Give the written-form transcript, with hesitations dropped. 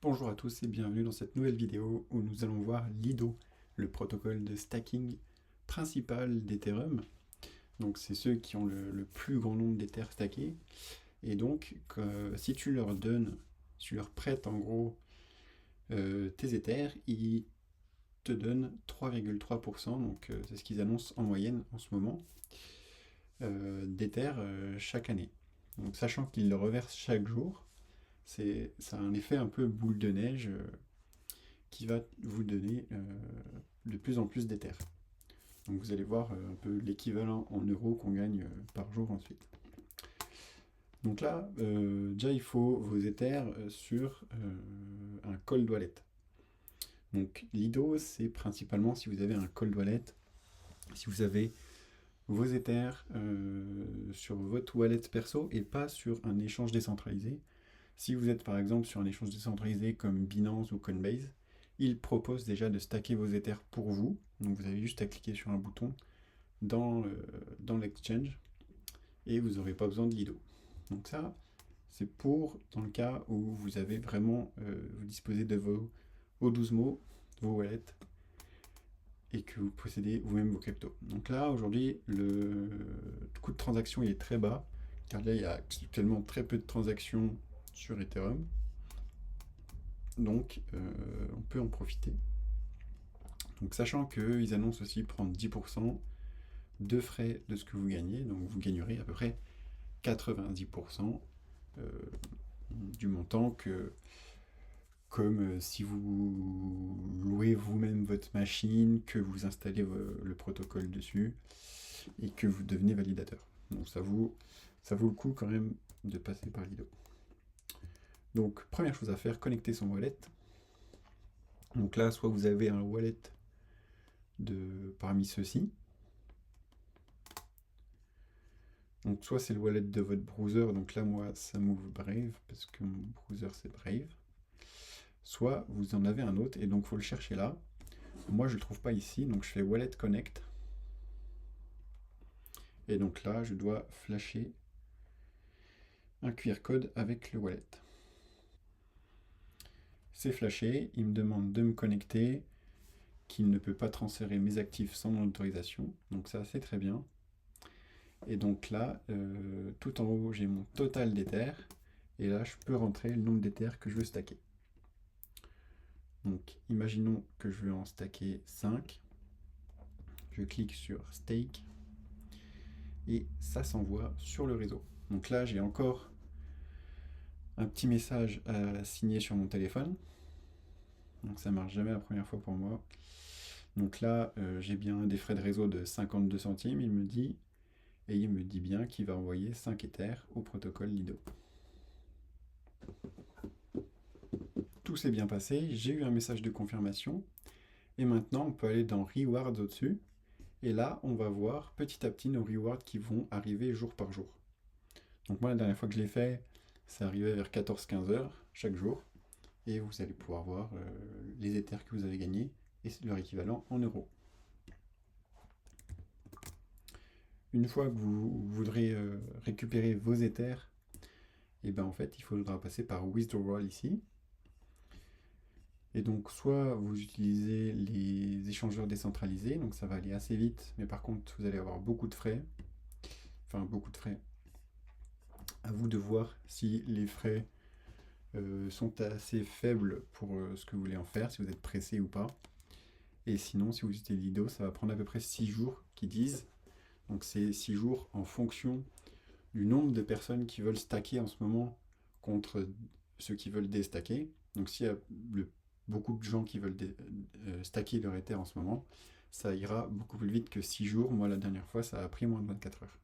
Bonjour à tous et bienvenue dans cette nouvelle vidéo où nous allons voir Lido, le protocole de stacking principal d'Ethereum. Donc c'est ceux qui ont le plus grand nombre d'Ethers stackés. Et donc si tu leur donnes, si tu leur prêtes en gros tes Ethers, ils te donnent 3,3%, donc c'est ce qu'ils annoncent en moyenne en ce moment, d'Ethers chaque année. Donc sachant qu'ils le reversent chaque jour, ça a un effet un peu boule de neige qui va vous donner de plus en plus d'Ether. Donc vous allez voir un peu l'équivalent en euros qu'on gagne par jour ensuite. Donc là, déjà il faut vos Ethers sur un cold wallet. Donc Lido, c'est principalement si vous avez un cold wallet, si vous avez vos Ethers sur votre wallet perso et pas sur un échange décentralisé. Si vous êtes par exemple sur un échange décentralisé comme Binance ou Coinbase, il propose déjà de stacker vos Ethers pour vous. Donc vous avez juste à cliquer sur un bouton dans l'exchange et vous n'aurez pas besoin de Lido. Donc ça, c'est pour dans le cas où vous avez vraiment, vous disposez de vos O12mo, vos wallets, et que vous possédez vous-même vos cryptos. Donc là, aujourd'hui, le coût de transaction il est très bas, car là, il y a actuellement très peu de transactions sur Ethereum. Donc, on peut en profiter. Donc, sachant qu'ils annoncent aussi prendre 10% de frais de ce que vous gagnez, donc vous gagnerez à peu près 90% du montant que, comme si vous louez vous-même votre machine, que vous installez le protocole dessus et que vous devenez validateur. Donc ça vaut le coup quand même de passer par Lido. Donc première chose à faire, connecter son wallet. Donc là, soit vous avez un wallet parmi ceux-ci. Donc soit c'est le wallet de votre browser, donc là moi ça m'ouvre Brave, parce que mon browser c'est Brave. Soit vous en avez un autre, et donc il faut le chercher là. Moi je ne le trouve pas ici, donc je fais Wallet Connect. Et donc là je dois flasher un QR code avec le wallet. C'est flashé, il me demande de me connecter, qu'il ne peut pas transférer mes actifs sans mon autorisation, donc ça c'est très bien. Et donc là, tout en haut, j'ai mon total d'Ether. Et là, je peux rentrer le nombre d'Ether que je veux stacker. Donc, imaginons que je veux en stacker 5. Je clique sur Stake. Et ça s'envoie sur le réseau. Donc là, j'ai encore un petit message à signer sur mon téléphone. Donc ça marche jamais la première fois pour moi. Donc là, j'ai bien des frais de réseau de 52 centimes, il me dit. Et il me dit bien qu'il va envoyer 5 Ethers au protocole Lido. Tout s'est bien passé, j'ai eu un message de confirmation. Et maintenant, on peut aller dans Rewards au-dessus. Et là, on va voir petit à petit nos rewards qui vont arriver jour par jour. Donc moi, la dernière fois que je l'ai fait, ça arrivait vers 14-15 heures chaque jour. Et vous allez pouvoir voir les Ethers que vous avez gagnés et leur équivalent en euros. Une fois que vous voudrez récupérer vos Ethers, et ben en fait, il faudra passer par Withdrawal ici. Et donc, soit vous utilisez les échangeurs décentralisés, donc ça va aller assez vite, mais par contre, vous allez avoir beaucoup de frais. Enfin, beaucoup de frais. À vous de voir si les frais sont assez faibles pour ce que vous voulez en faire, si vous êtes pressé ou pas. Et sinon, si vous utilisez Lido, ça va prendre à peu près 6 jours qu'ils disent. Donc c'est 6 jours en fonction du nombre de personnes qui veulent stacker en ce moment contre ceux qui veulent déstacker. Donc s'il y a beaucoup de gens qui veulent stacker leur Ether en ce moment, ça ira beaucoup plus vite que 6 jours. Moi, la dernière fois, ça a pris moins de 24 heures.